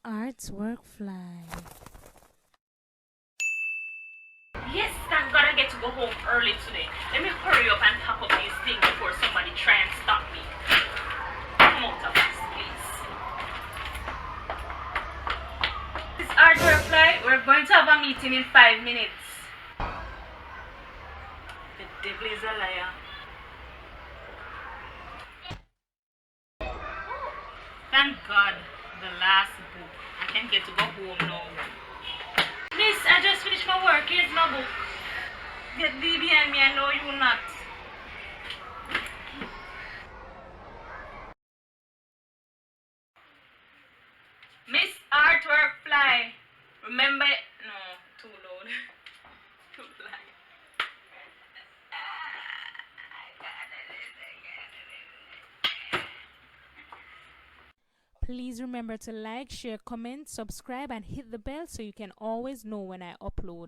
Artwork fly. Yes, thank God I get to go home early today. Let me hurry up and pack up these things before somebody try and stop me. Come out of this, please. This artwork fly, we're going to have a meeting in 5 minutes. The devil is a liar. Thank God, the last book. I can get to go home now. Miss, I just finished my work. Here's my book. Get thee behind me, I know you not. Miss Artwork Fly. Remember, no, too loud. Too loud. Please remember to like, share, comment, subscribe, and hit the bell so you can always know when I upload.